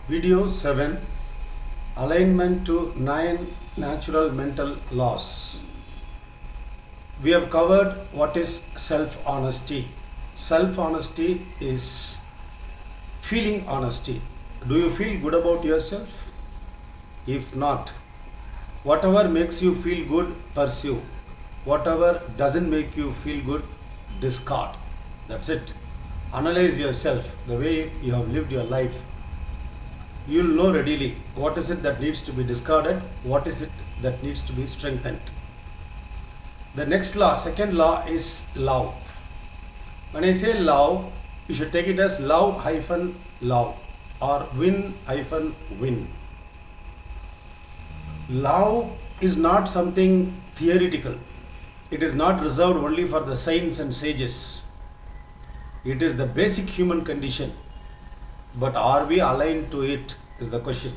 Video 7, Alignment to 9 Natural Mental Laws. We have covered what is self-honesty. Self-honesty is feeling honesty. Do you feel good about yourself? If not, whatever makes you feel good, pursue. Whatever doesn't make you feel good, discard. That's it. Analyze yourself, the way you have lived your life. You will know readily what is it that needs to be discarded, what is it that needs to be strengthened. The next law, second law, is love. When I say love, you should take it as love-love or win-win. Love is not something theoretical. It is not reserved only for the saints and sages. It is the basic human condition. But are we aligned to it is the question.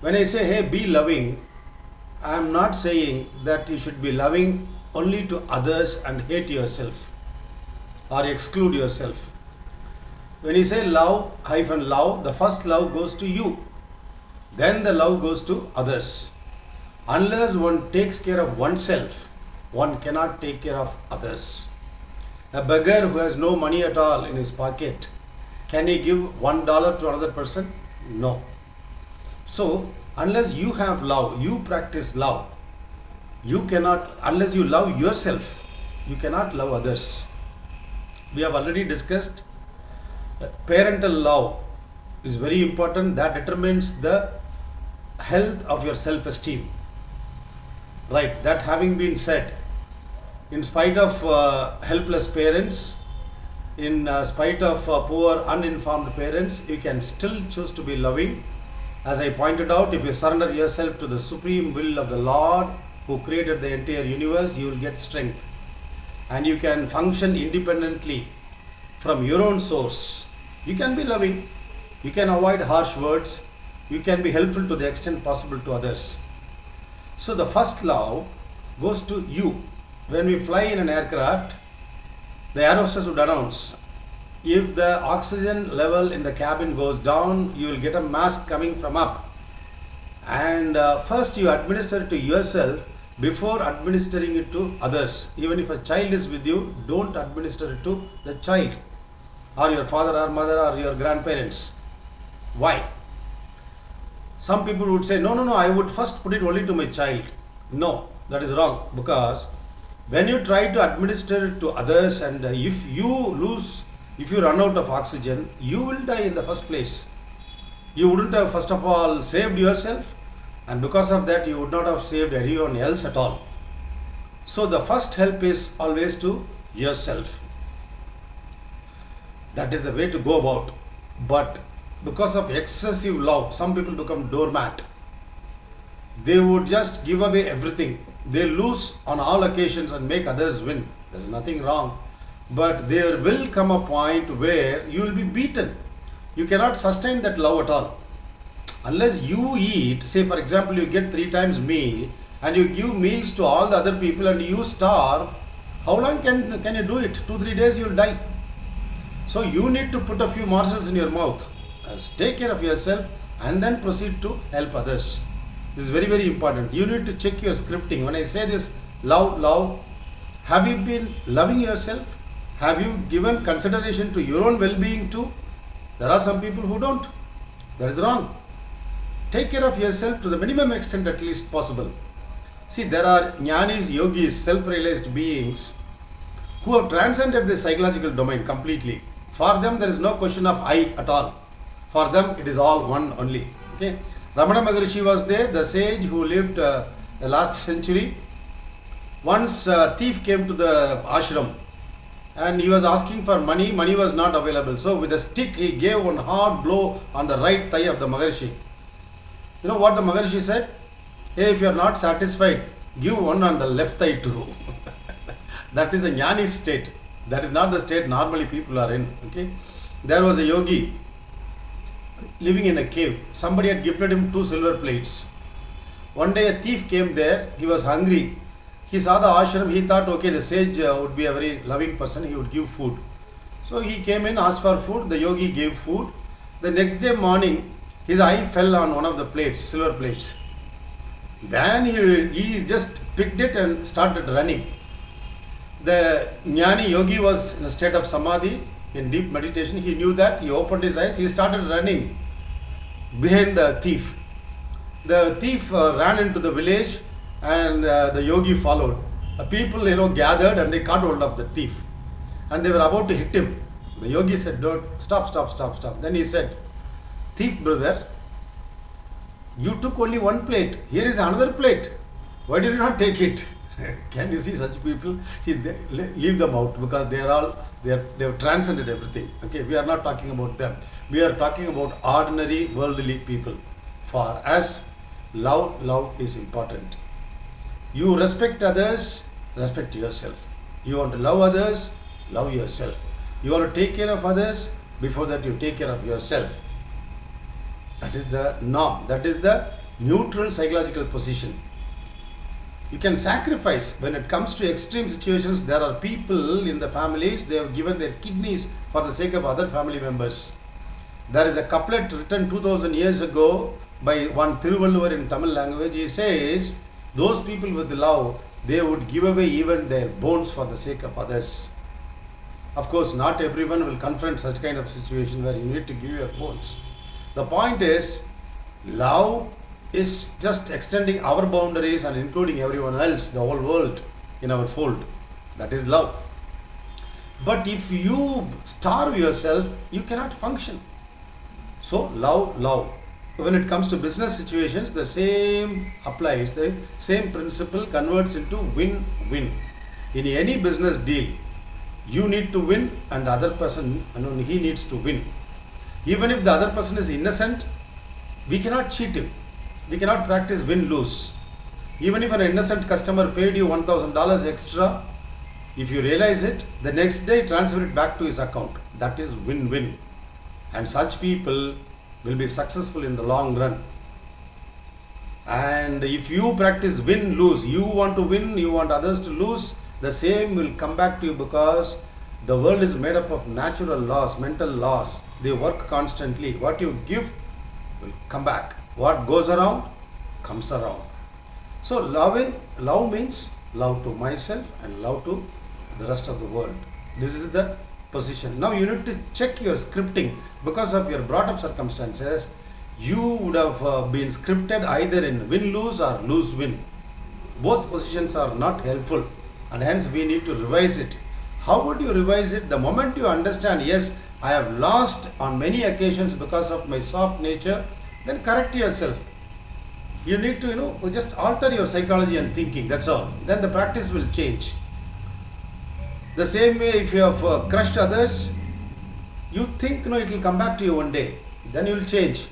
When I say, hey, be loving, I am not saying that you should be loving only to others and hate yourself or exclude yourself. When you say love-love, the first love goes to you. Then the love goes to others. Unless one takes care of oneself, one cannot take care of others. A beggar who has no money at all in his pocket, can he give $1 to another person? No. So, unless you have love, you practice love, you cannot, unless you love yourself, you cannot love others. We have already discussed parental love is very important. That determines the health of your self-esteem. Right, that having been said, in spite of helpless parents, in spite of poor uninformed parents, you can still choose to be loving. As I pointed out, if you surrender yourself to the supreme will of the Lord who created the entire universe, you will get strength. And you can function independently from your own source. You can be loving. You can avoid harsh words. You can be helpful to the extent possible to others. So the first love goes to you. When we fly in an aircraft, the air hostess would announce, if the oxygen level in the cabin goes down, you will get a mask coming from up. And first you administer it to yourself before administering it to others. Even if a child is with you, don't administer it to the child or your father or mother or your grandparents. Why? Some people would say, no, I would first put it only to my child. No, that is wrong, because when you try to administer it to others and if you run out of oxygen, you will die in the first place. You wouldn't have first of all saved yourself, and because of that you would not have saved anyone else at all. So the first help is always to yourself. That is the way to go about. But because of excessive love, some people become doormat. They would just give away everything. They lose on all occasions and make others win. There is nothing wrong. But there will come a point where you will be beaten. You cannot sustain that love at all. Unless you eat, say for example, you get 3 times meal and you give meals to all the other people and you starve, how long can you do it? 2-3 days you will die. So you need to put a few morsels in your mouth. Take care of yourself and then proceed to help others. This is very, very important. You need to check your scripting. When I say this, love, have you been loving yourself? Have you given consideration to your own well-being too? There are some people who don't. That is wrong. Take care of yourself to the minimum extent at least possible. See, there are jnanis, yogis, self-realized beings who have transcended the psychological domain completely. For them, there is no question of I at all. For them, it is all one only. Okay. Ramana Maharishi was there, the sage who lived the last century. Once a thief came to the ashram and he was asking for money. Money was not available. So with a stick, he gave one hard blow on the right thigh of the Maharishi. You know what the Maharishi said? Hey, if you are not satisfied, give one on the left thigh too. That is a jnani state. That is not the state normally people are in. Okay. There was a yogi living in a cave. Somebody had gifted him 2 silver plates. One day a thief came there. He was hungry. He saw the ashram. He thought, okay, the sage would be a very loving person. He would give food. So he came in, asked for food. The yogi gave food. The next day morning, His eye fell on one of the plates, silver plates. Then he just picked it and started running. The Jnani yogi was in a state of samadhi, in deep meditation. He knew that. He opened his eyes. He started running behind the thief. The thief ran into the village, and the yogi followed. The people, gathered, and they caught hold of the thief, and they were about to hit him. The yogi said, "Don't stop." Then he said, "Thief brother, you took only one plate. Here is another plate. Why did you not take it?" Can you see such people? See, leave them out, because they have transcended everything. Okay, we are not talking about them. We are talking about ordinary worldly people. For us, love is important. You respect others, respect yourself. You want to love others, love yourself. You want to take care of others, before that you take care of yourself. That is the norm. That is the neutral psychological position. You can sacrifice. When it comes to extreme situations, there are people in the families, they have given their kidneys for the sake of other family members. There is a couplet written 2000 years ago by one Thiruvalluvar in Tamil language. He says, those people with love, they would give away even their bones for the sake of others. Of course, not everyone will confront such kind of situation where you need to give your bones. The point is, love is just extending our boundaries and including everyone else, the whole world in our fold. That is love. But if you starve yourself, you cannot function. So love. When it comes to business situations, the same applies. The same principle converts into win-win. In any business deal, you need to win, and the other person, he needs to win. Even if the other person is innocent, we cannot cheat him. We cannot practice win-lose. Even if an innocent customer paid you $1,000 extra, if you realize it, the next day transfer it back to his account. That is win-win. And such people will be successful in the long run. And if you practice win-lose, you want to win, you want others to lose, the same will come back to you, because the world is made up of natural laws, mental laws. They work constantly. What you give will come back. What goes around comes around. So love means love to myself and love to the rest of the world. This is the position. Now you need to check your scripting. Because of your brought up circumstances, you would have been scripted either in win-lose or lose-win. Both positions are not helpful, and hence we need to revise it. How would you revise it? The moment you understand, yes, I have lost on many occasions because of my soft nature, then correct yourself. You need to, just alter your psychology and thinking, that's all. Then the practice will change. The same way, if you have crushed others, you think, it will come back to you one day. Then you will change.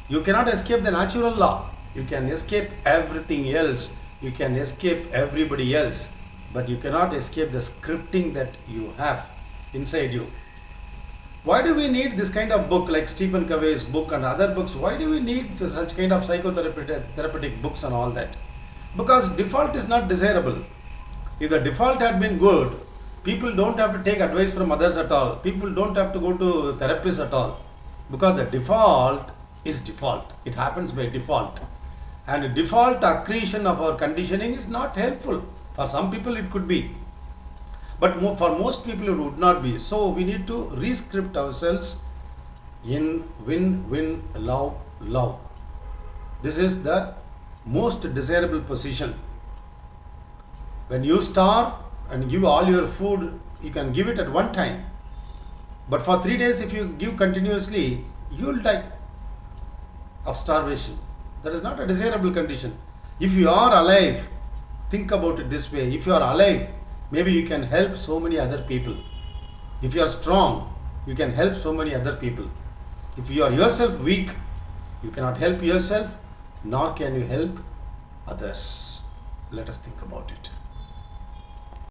You cannot escape the natural law. You can escape everything else. You can escape everybody else. But you cannot escape the scripting that you have inside you. Why do we need this kind of book like Stephen Covey's book and other books? Why do we need such kind of psychotherapeutic books and all that? Because default is not desirable. If the default had been good, people don't have to take advice from others at all. People don't have to go to therapists at all. Because the default is default. It happens by default. And default accretion of our conditioning is not helpful. For some people it could be. But for most people it would not be. So we need to re-script ourselves in win-win, love. This is the most desirable position. When you starve and give all your food, you can give it at one time. But for 3 days, if you give continuously, you will die of starvation. That is not a desirable condition. If you are alive, think about it this way. If you are alive, maybe you can help so many other people. If you are strong, you can help so many other people. If you are yourself weak, you cannot help yourself, nor can you help others. Let us think about it.